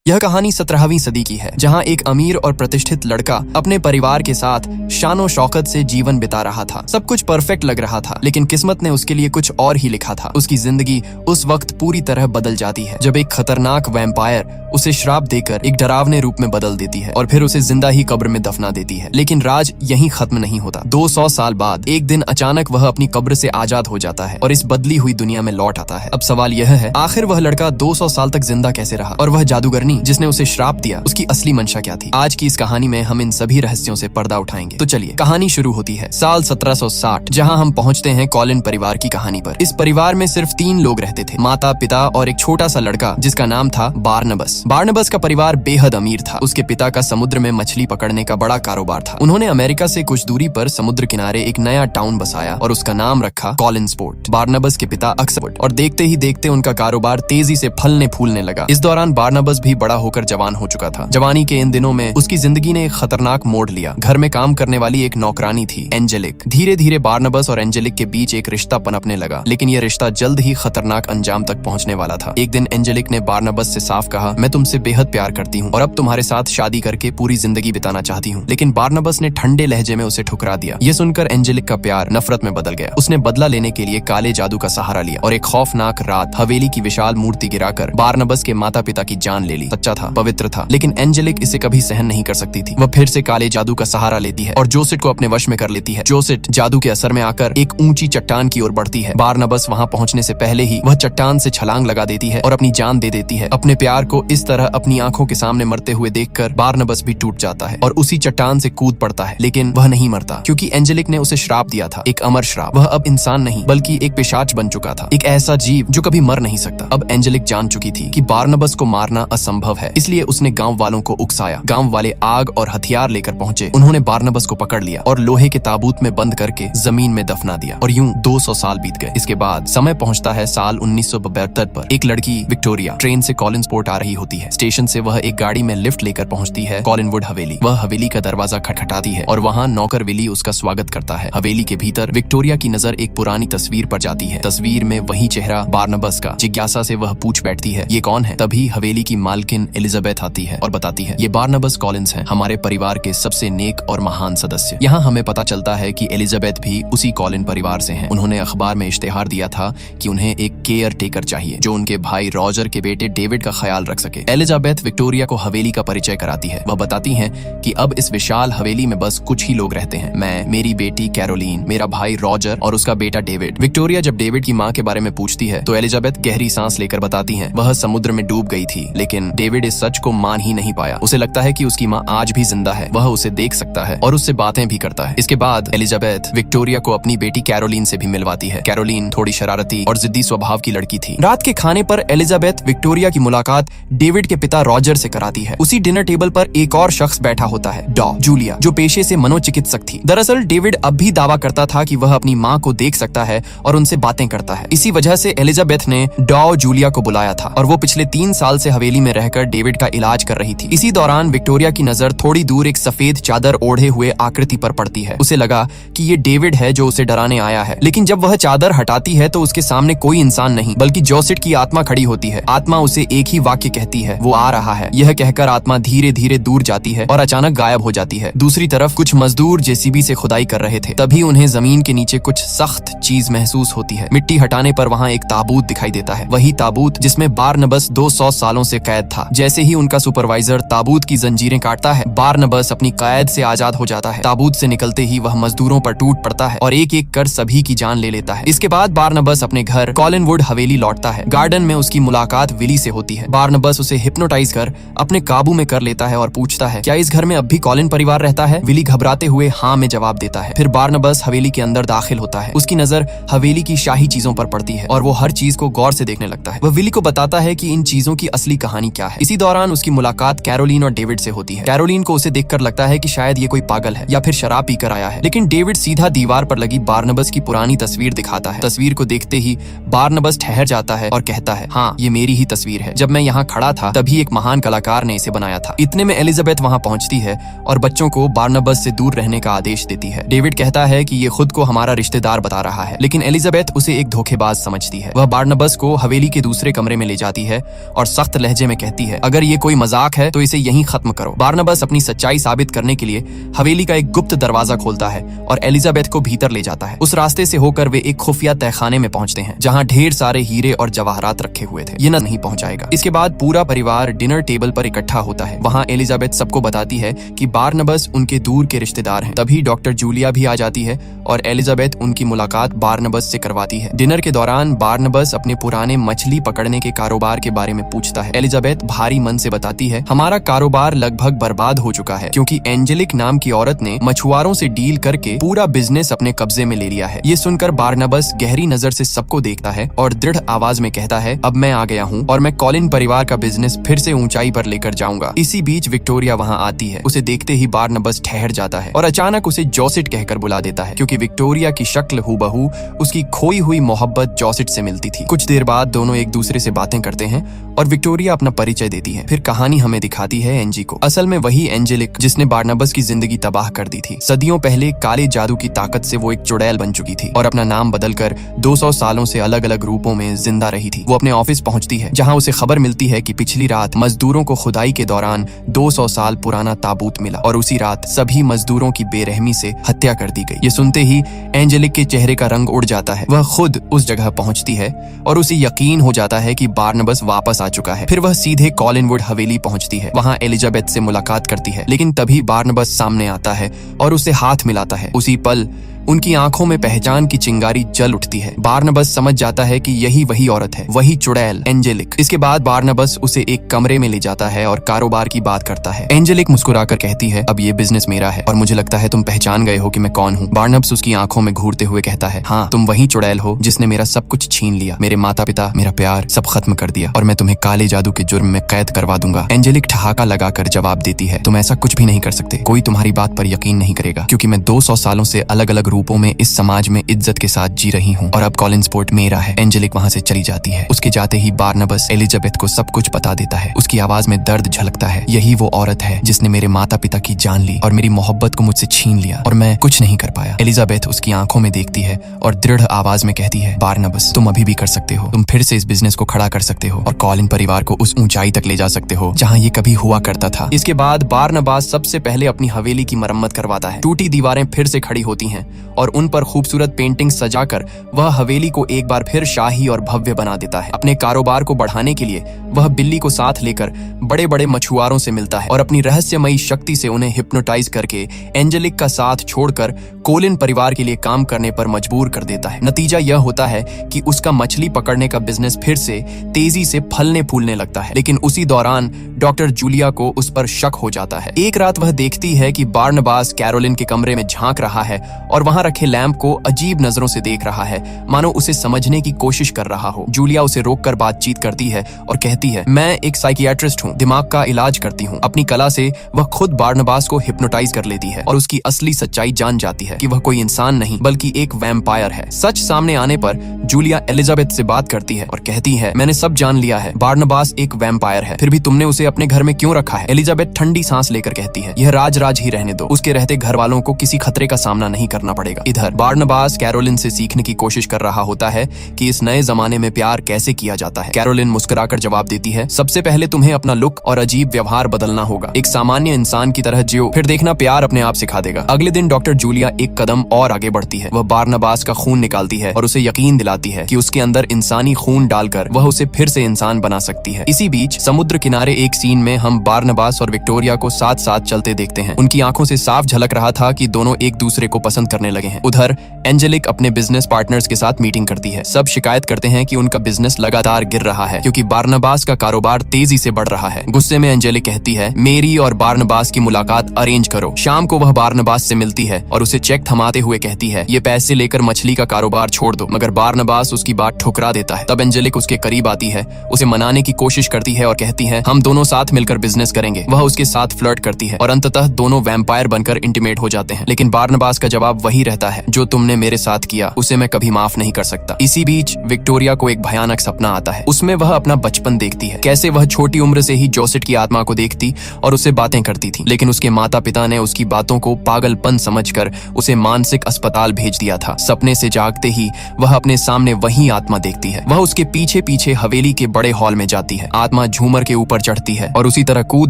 यह कहानी 17वीं सदी की है, जहां एक अमीर और प्रतिष्ठित लड़का अपने परिवार के साथ शानो शौकत से जीवन बिता रहा था। सब कुछ परफेक्ट लग रहा था, लेकिन किस्मत ने उसके लिए कुछ और ही लिखा था। उसकी जिंदगी उस वक्त पूरी तरह बदल जाती है जब एक खतरनाक वैम्पायर उसे श्राप देकर एक डरावने रूप में बदल देती है और फिर उसे जिंदा ही कब्र में दफना देती है। लेकिन राज यहीं खत्म नहीं होता। 200 साल बाद एक दिन अचानक वह अपनी कब्र से आजाद हो जाता है और इस बदली हुई दुनिया में लौट आता है। अब सवाल यह है, आखिर वह लड़का 200 साल तक जिंदा कैसे रहा, और वह जादूगरनी जिसने उसे श्राप दिया, उसकी असली मंशा क्या थी? आज की इस कहानी में हम इन सभी रहस्यों से पर्दा उठाएंगे। तो चलिए, कहानी शुरू होती है साल 1760, जहां हम पहुंचते हैं कॉलिन परिवार की कहानी पर। इस परिवार में सिर्फ 3 लोग रहते थे, माता, पिता और एक छोटा सा लड़का जिसका नाम था बारनबस। बारनबस का परिवार बेहद अमीर था। उसके पिता का समुद्र में मछली पकड़ने का बड़ा कारोबार था। उन्होंने अमेरिका से कुछ दूरी पर समुद्र किनारे एक नया टाउन बसाया और उसका नाम रखा कॉलिन्सपोर्ट। बारनबस के पिता अक्सफोर्ड, और देखते ही देखते उनका कारोबार तेजी से फलने फूलने लगा। इस दौरान बारनबस भी बड़ा होकर जवान हो चुका था। जवानी के इन दिनों में उसकी जिंदगी ने एक खतरनाक मोड़ लिया। घर में काम करने वाली एक नौकरानी थी, एंजेलिक। धीरे धीरे बारनबस और एंजेलिक के बीच एक रिश्ता पनपने लगा, लेकिन यह रिश्ता जल्द ही खतरनाक अंजाम तक पहुंचने वाला था। एक दिन एंजेलिक ने बारनबस से साफ कहा, मैं तुमसे बेहद प्यार करती हूँ और अब तुम्हारे साथ शादी करके पूरी जिंदगी बिताना चाहती हूँ। लेकिन बारनबस ने ठंडे लहजे में उसे ठुकरा दिया। यह सुनकर एंजेलिक का प्यार नफरत में बदल गया। उसने बदला लेने के लिए काले जादू का सहारा लिया और एक खौफनाक रात हवेली की विशाल मूर्ति गिराकर बारनबस के माता पिता की जान ले ली। सच्चा था, पवित्र था, लेकिन एंजेलिक इसे कभी सहन नहीं कर सकती थी। वह फिर से काले जादू का सहारा लेती है और जोसेट को अपने वश में कर लेती है। जोसेट जादू के असर में आकर एक ऊंची चट्टान की ओर बढ़ती है। बारनबस वहां पहुंचने से पहले ही वह चट्टान से छलांग लगा देती है और अपनी जान दे देती है। अपने प्यार को इस तरह अपनी आंखों के सामने मरते हुए देखकर बारनबस भी टूट जाता है और उसी चट्टान से कूद पड़ता है। लेकिन वह नहीं मरता, क्योंकि एंजेलिक ने उसे श्राप दिया था, एक अमर श्राप। वह अब इंसान नहीं बल्कि एक पिशाच बन चुका था, एक ऐसा जीव जो कभी मर नहीं सकता। अब एंजेलिक जान चुकी थी कि बारनबस को मारना असंभव है, इसलिए उसने गांव वालों को उकसाया। गांव वाले आग और हथियार लेकर पहुंचे। उन्होंने बारनबस को पकड़ लिया और लोहे के ताबूत में बंद करके जमीन में दफना दिया। और यूं 200 साल बीत गए। इसके बाद समय पहुंचता है साल 1972 पर। एक लड़की विक्टोरिया ट्रेन से कॉलिन्सपोर्ट आ रही होती है। स्टेशन से वह एक गाड़ी में लिफ्ट लेकर पहुंचती है कॉलिनवुड हवेली। वह हवेली का दरवाजा खटखटाती है और वहां नौकर विली उसका स्वागत करता है। हवेली के भीतर विक्टोरिया की नजर एक पुरानी तस्वीर पर जाती है। तस्वीर में वही चेहरा बारनबस का। जिज्ञासा से वह पूछ बैठती है, ये कौन है? तभी हवेली की मालकिन एलिजाबेथ आती है और बताती है, ये बारनबस कॉलिन्स हैं, हमारे परिवार के सबसे नेक और महान सदस्य। यहाँ हमें पता चलता है कि एलिजाबेथ भी उसी कॉलिन परिवार से हैं। उन्होंने अखबार में इश्तेहार दिया था कि उन्हें एक केयर टेकर चाहिए जो उनके भाई रॉजर के बेटे डेविड का ख्याल रख सके। एलिजाबेथ विक्टोरिया को हवेली का परिचय कराती है। वह बताती हैं कि अब इस विशाल हवेली में बस कुछ ही लोग रहते हैं, मैं, मेरी बेटी कैरोलीन, मेरा भाई रॉजर और उसका बेटा डेविड। विक्टोरिया जब डेविड की माँ के बारे में पूछती है तो एलिजाबेथ गहरी सांस लेकर बताती है, वह समुद्र में डूब गई थी, लेकिन डेविड इस सच को मान ही नहीं पाया। उसे लगता है कि उसकी माँ आज भी जिंदा है, वह उसे देख सकता है और उससे बातें भी करता है। इसके बाद एलिजाबेथ विक्टोरिया को अपनी बेटी कैरोलीन से भी मिलवाती है। कैरोलीन थोड़ी शरारती और जिद्दी स्वभाव की लड़की थी। रात के खाने पर एलिजाबेथ विक्टोरिया की मुलाकात डेविड के पिता रॉजर से कराती है। उसी डिनर टेबल पर एक और शख्स बैठा होता है, डॉ जूलिया, जो पेशे से मनोचिकित्सक थी। दरअसल डेविड अब भी दावा करता था कि वह अपनी माँ को देख सकता है और उनसे बातें करता है। इसी वजह से एलिजाबेथ ने डॉ जूलिया को बुलाया था और वो पिछले 3 साल से हवेली में रहकर डेविड का इलाज कर रही थी। इसी दौरान विक्टोरिया की नजर थोड़ी दूर एक सफेद चादर ओढ़े हुए आकृति पर पड़ती है। उसे लगा कि ये डेविड है जो उसे डराने आया है, लेकिन जब वह चादर हटाती है तो उसके सामने कोई इंसान नहीं बल्कि जोसेट की आत्मा खड़ी होती है। आत्मा उसे एक ही वाक्य कहती है, वो आ रहा है। यह कहकर आत्मा धीरे धीरे दूर जाती है और अचानक गायब हो जाती है। दूसरी तरफ कुछ मजदूर जेसीबी से खुदाई कर रहे थे। तभी उन्हें जमीन के नीचे कुछ सख्त चीज महसूस होती है। मिट्टी हटाने पर वहाँ एक ताबूत दिखाई देता है, वही ताबूत जिसमें बारनबस 200 सालों से कैद था। जैसे ही उनका सुपरवाइजर ताबूत की जंजीरें काटता है, बारनबस अपनी कैद से आजाद हो जाता है। ताबूत से निकलते ही वह मजदूरों पर टूट पड़ता है और एक एक कर सभी की जान ले लेता है। इसके बाद बारनबस अपने घर कॉलिनवुड हवेली लौटता है। गार्डन में उसकी मुलाकात विली से होती है। बारनबस उसे हिप्नोटाइज कर अपने काबू में कर लेता है और पूछता है, क्या इस घर में अब भी कॉलिन परिवार रहता है? विली घबराते हुए हाँ में जवाब देता है। फिर बारनबस हवेली के अंदर दाखिल होता है। उसकी नजर हवेली की शाही चीजों पर पड़ती है और वो हर चीज को गौर से देखने लगता है। वह विली को बताता है कि इन चीजों की असली कहानी क्या है। इसी दौरान उसकी मुलाकात कैरोलीन और डेविड से होती है। कैरोलीन को उसे देखकर लगता है कि शायद ये कोई पागल है या फिर शराब पीकर आया है, लेकिन डेविड सीधा दीवार पर लगी बारनबस की पुरानी तस्वीर दिखाता है। तस्वीर को देखते ही बारनबस ठहर जाता है और कहता है, हाँ, ये मेरी ही तस्वीर है। जब मैं यहाँ खड़ा था तभी एक महान कलाकार ने इसे बनाया था। इतने में एलिजाबेथ वहाँ पहुँचती है और बच्चों को बारनबस से दूर रहने का आदेश देती है। डेविड कहता है कि ये खुद को हमारा रिश्तेदार बता रहा है, लेकिन एलिजाबेथ उसे एक धोखेबाज समझती है। वह बारनबस को हवेली के दूसरे कमरे में ले जाती है और सख्त लहजे में कहती कहती है, अगर ये कोई मजाक है तो इसे यहीं खत्म करो। बारनबास अपनी सच्चाई साबित करने के लिए हवेली का एक गुप्त दरवाजा खोलता है और एलिजाबेथ को भीतर ले जाता है। उस रास्ते से होकर वे एक खुफिया तहखाने में पहुंचते हैं जहां ढेर सारे हीरे और जवाहरात रखे हुए थे। ये न नहीं पहुंचाएगा। इसके बाद पूरा परिवार डिनर टेबल पर इकट्ठा होता है। वहां एलिजाबेथ सबको बताती है कि बारनबास उनके दूर के रिश्तेदार हैं। तभी डॉक्टर जूलिया भी आ जाती है और एलिजाबेथ उनकी मुलाकात बारनबास से करवाती है। डिनर के दौरान बारनबास अपने पुराने मछली पकड़ने के कारोबार के बारे में पूछता है। एलिजाबेथ भारी मन से बताती है, हमारा कारोबार लगभग बर्बाद हो चुका है क्योंकि एंजेलिक नाम की औरत ने मछुआरों से डील करके पूरा बिजनेस अपने कब्जे में ले लिया है। ये सुनकर बारनबास गहरी नजर से सबको देखता है और दृढ़ आवाज में कहता है, अब मैं आ गया हूँ और मैं कॉलिन परिवार का बिजनेस फिर से ऊंचाई पर लेकर जाऊंगा। इसी बीच विक्टोरिया वहाँ आती है। उसे देखते ही बारनबास ठहर जाता है और अचानक उसे जोसेट कहकर बुला देता है क्योंकि विक्टोरिया की शक्ल हूबहू उसकी खोई हुई मोहब्बत जोसेट से मिलती थी। कुछ देर बाद दोनों एक दूसरे से बातें करते हैं और विक्टोरिया अपना परिचय देती है। फिर कहानी हमें दिखाती है एंजी को। असल में वही एंजेलिक जिसने बारनबास की जिंदगी तबाह कर दी थी। सदियों पहले काले जादू की ताकत से वो एक चुड़ैल बन चुकी थी और अपना नाम बदलकर 200 सालों से अलग अलग रूपों में जिंदा रही थी। वो अपने ऑफिस पहुंचती है जहां उसे खबर मिलती है कि पिछली रात मजदूरों को खुदाई के दौरान 200 साल पुराना ताबूत मिला और उसी रात सभी मजदूरों की बेरहमी से हत्या कर दी गई। ये सुनते ही एंजेलिक के चेहरे का रंग उड़ जाता है। वह खुद उस जगह पहुंचती है और उसे यकीन हो जाता है कि बारनबास वापस आ चुका है। फिर वह सीधे कॉलिनवुड हवेली पहुंचती है। वहां एलिजाबेथ से मुलाकात करती है, लेकिन तभी बारनबास सामने आता है और उसे हाथ मिलाता है। उसी पल उनकी आंखों में पहचान की चिंगारी जल उठती है। बारनबास समझ जाता है कि यही वही औरत है, वही चुड़ैल एंजेलिक। इसके बाद बारनबास उसे एक कमरे में ले जाता है और कारोबार की बात करता है। एंजेलिक मुस्कुराकर कहती है, अब ये बिजनेस मेरा है और मुझे लगता है तुम पहचान गए हो कि मैं कौन हूँ। बारनबास उसकी आंखों में घूरते हुए कहता है, हाँ, तुम वही चुड़ैल हो जिसने मेरा सब कुछ छीन लिया, मेरे माता पिता, मेरा प्यार सब खत्म कर दिया और मैं तुम्हें काले जादू के जुर्म में कैद करवा दूंगा। एंजेलिक ठहाका लगाकर जवाब देती है, तुम ऐसा कुछ भी नहीं कर सकते। कोई तुम्हारी बात पर यकीन नहीं करेगा क्योंकि मैं 200 सालों से अलग अलग रूपों में इस समाज में इज्जत के साथ जी रही हूँ और अब कॉलिन्सपोर्ट मेरा है। एंजेलिक वहाँ से चली जाती है। उसके जाते ही बारनबास एलिजाबेथ को सब कुछ बता देता है। उसकी आवाज में दर्द झलकता है। यही वो औरत है जिसने मेरे माता पिता की जान ली और मेरी मोहब्बत को मुझसे छीन लिया और मैं कुछ नहीं कर पाया। एलिजाबेथ उसकी आंखों में देखती है और दृढ़ आवाज में कहती है, बारनबास, तुम अभी भी कर सकते हो। तुम फिर से इस बिजनेस को खड़ा कर सकते हो और कॉलिन परिवार को उस ऊंचाई तक ले जा सकते हो जहाँ ये कभी हुआ करता था। इसके बाद बारनबास सबसे पहले अपनी हवेली की मरम्मत करवाता है। टूटी दीवारें फिर से खड़ी होती हैं और उन पर खूबसूरत पेंटिंग सजाकर वह हवेली को एक बार फिर शाही और भव्य बना देता है। अपने कारोबार को बढ़ाने के लिए वह बिल्ली को साथ लेकर बड़े बड़े मछुआरों से मिलता है और अपनी रहस्यमयी शक्ति से उन्हें हिप्नोटाइज करके एंजेलिक का साथ छोड़कर कोलिन परिवार के लिए काम करने पर मजबूर कर देता है। नतीजा यह होता है कि उसका मछली पकड़ने का बिजनेस फिर से तेजी से फलने फूलने लगता है। लेकिन उसी दौरान डॉक्टर जूलिया को उस पर शक हो जाता है। एक रात वह देखती है कि बारनबास कैरोलिन के कमरे में झांक रहा है और वहां रखे लैंप को अजीब नजरों से देख रहा है, मानो उसे समझने की कोशिश कर रहा हो। जूलिया उसे रोककर बातचीत करती है और कहती है, मैं एक साइकियाट्रिस्ट हूँ, दिमाग का इलाज करती हूँ। अपनी कला से वह खुद बारनबास को हिप्नोटाइज कर लेती है और उसकी असली सच्चाई जान जाती है कि वह कोई इंसान नहीं बल्कि एक वैम्पायर है। सच सामने आने पर जूलिया एलिजाबेथ से बात करती है और कहती है, मैंने सब जान लिया है, बारनबास एक वैम्पायर है, फिर भी तुमने उसे अपने घर में क्यों रखा है? एलिजाबेथ ठंडी सांस लेकर कहती है, यह राज ही रहने दो, उसके रहते घर वालों को किसी खतरे का सामना नहीं करना पड़ेगा। इधर बारनबास कैरोलिन से सीखने की कोशिश कर रहा होता है कि इस नए जमाने में प्यार कैसे किया जाता है। कैरोलिन मुस्कुराकर जवाब देती है, सबसे पहले तुम्हें अपना लुक और अजीब व्यवहार बदलना होगा, एक सामान्य इंसान की तरह जियो, फिर देखना प्यार अपने आप सिखा देगा। अगले दिन डॉक्टर जूलिया एक कदम और आगे बढ़ती है। वह बारनबास का खून निकालती है और उसे यकीन दिलाती है कि उसके अंदर इंसानी खून डालकर वह उसे फिर से इंसान बना सकती है। इसी बीच समुद्र किनारे एक सीन में हम बारनबास और विक्टोरिया को साथ साथ चलते देखते हैं। उनकी आंखों से साफ झलक रहा था कि दोनों एक दूसरे को पसंद करने लगे हैं। उधर एंजेलिक अपने बिजनेस पार्टनर्स के साथ मीटिंग करती है। सब शिकायत करते हैं कि उनका बिजनेस लगातार गिर रहा है क्योंकि बारनबास का कारोबार तेजी से बढ़ रहा है। गुस्से में एंजेलिक कहती है, मेरी और बारनबास की मुलाकात अरेंज करो। शाम को वह बारनबास से मिलती है और उसे चेक थमाते हुए कहती है, ये पैसे लेकर मछली का कारोबार छोड़ दो, मगर बारनबास उसकी बात ठुकरा देता है। तब एंजेलिक उसके करीब आती है, उसे मनाने की कोशिश करती है और कहती है, हम दोनों साथ मिलकर बिजनेस करेंगे। वह उसके साथ फ्लर्ट करती है और अंततः दोनों वैम्पायर बनकर इंटीमेट हो जाते हैं। लेकिन बारनबास का जवाब वही ही रहता है, जो तुमने मेरे साथ किया उसे मैं कभी माफ नहीं कर सकता। इसी बीच विक्टोरिया को एक भयानक सपना आता है। उसमें वह अपना बचपन देखती है, कैसे वह छोटी उम्र से ही जोसेट की आत्मा को देखती और उससे बातें करती थी, लेकिन उसके माता पिता ने उसकी बातों को पागलपन समझकर उसे मानसिक अस्पताल भेज दिया था। सपने से जागते ही वह अपने सामने वही आत्मा देखती है। वह उसके पीछे पीछे हवेली के बड़े हॉल में जाती है। आत्मा झूमर के ऊपर चढ़ती है और उसी तरह कूद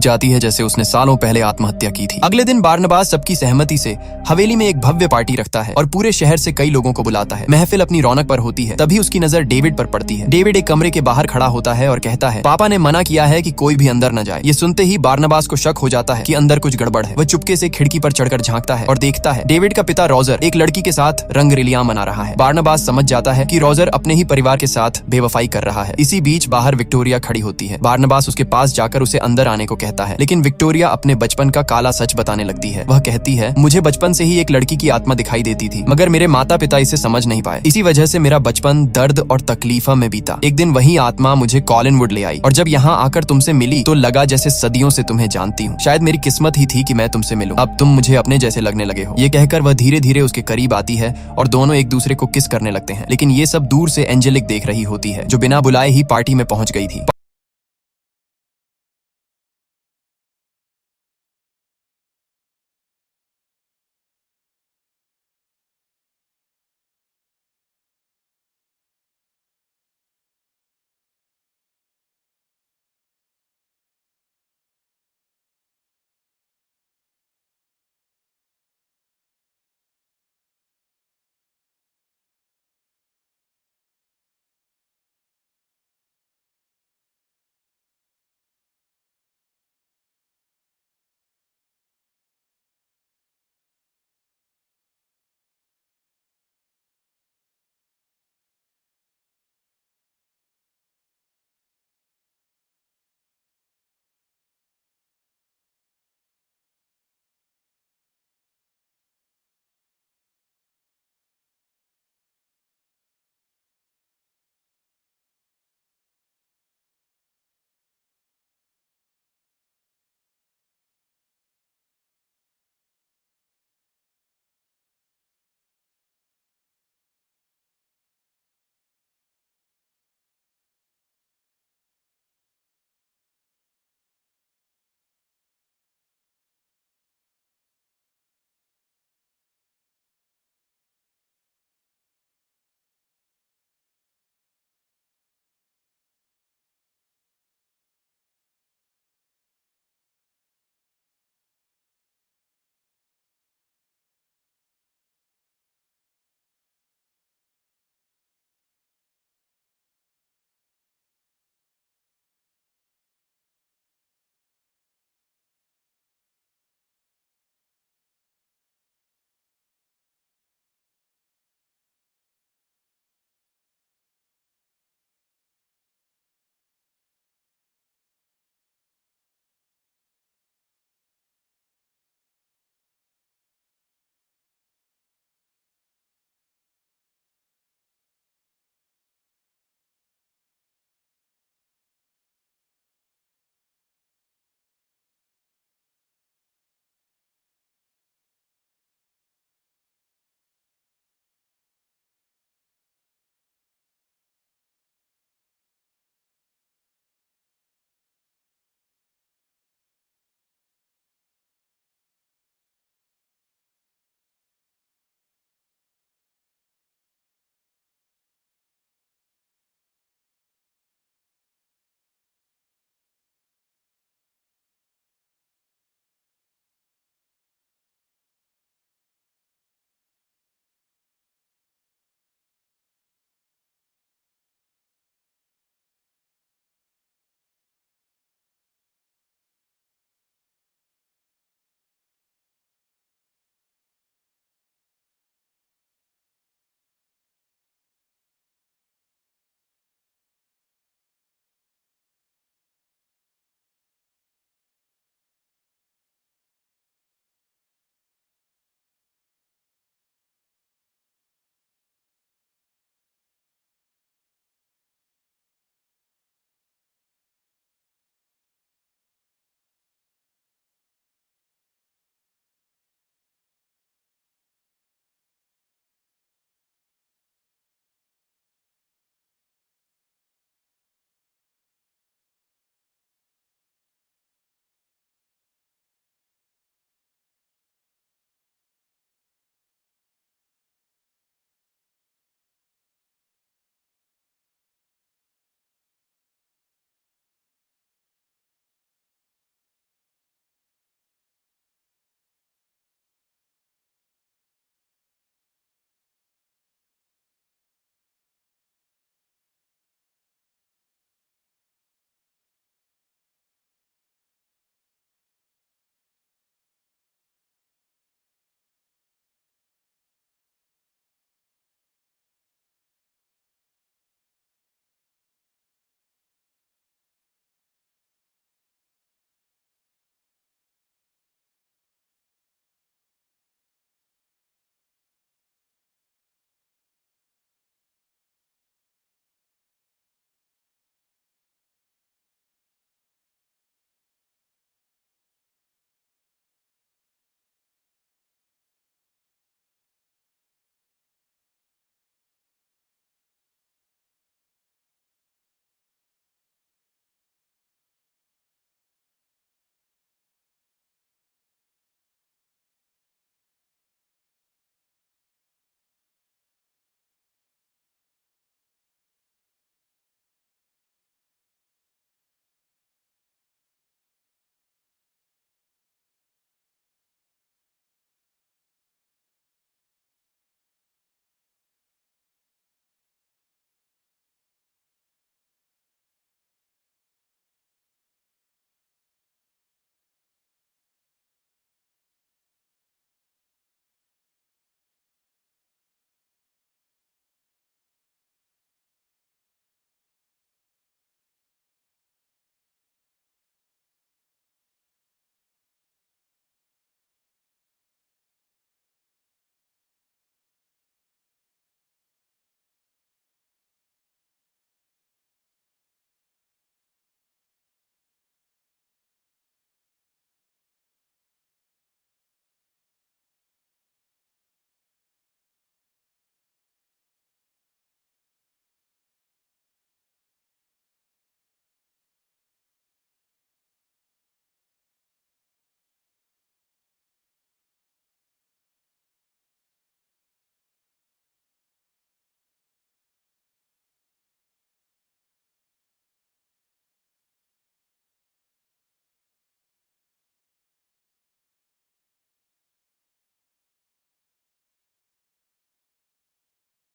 जाती है जैसे उसने सालों पहले आत्महत्या की थी। अगले दिन बारनबास सबकी सहमति से हवेली में एक भव्य पार्टी रखता है और पूरे शहर से कई लोगों को बुलाता है। महफिल अपनी रौनक पर होती है, तभी उसकी नजर डेविड पर पड़ती है। डेविड एक कमरे के बाहर खड़ा होता है और कहता है, पापा ने मना किया है कि कोई भी अंदर न जाए। ये सुनते ही बारनबास को शक हो जाता है कि अंदर कुछ गड़बड़ है। वह चुपके से खिड़की पर चढ़कर झांकता है और देखता है डेविड का पिता रोजर एक लड़की के साथ रंगरेलियां मना रहा है। बारनबास समझ जाता है कि रोजर अपने ही परिवार के साथ बेवफाई कर रहा है। इसी बीच बाहर विक्टोरिया खड़ी होती है। बारनबास उसके पास जाकर उसे अंदर आने को कहता है, लेकिन विक्टोरिया अपने बचपन का काला सच बताने लगती है। वह कहती है, मुझे बचपन से ही एक लड़की की आत्मा दिखाई देती थी, मगर मेरे माता पिता इसे समझ नहीं पाए। इसी वजह से मेरा बचपन दर्द और तकलीफों में बीता। एक दिन वही आत्मा मुझे कॉलिनवुड ले आई और जब यहाँ आकर तुमसे मिली तो लगा जैसे सदियों से तुम्हें जानती हूँ। शायद मेरी किस्मत ही थी कि मैं तुमसे मिलूं। अब तुम मुझे अपने जैसे लगने लगे हो। ये कहकर वह धीरे धीरे उसके करीब आती है और दोनों एक दूसरे को किस करने लगते हैं। लेकिन ये सब दूर से एंजेलिक देख रही होती है, जो बिना बुलाए ही पार्टी में पहुंच गई थी।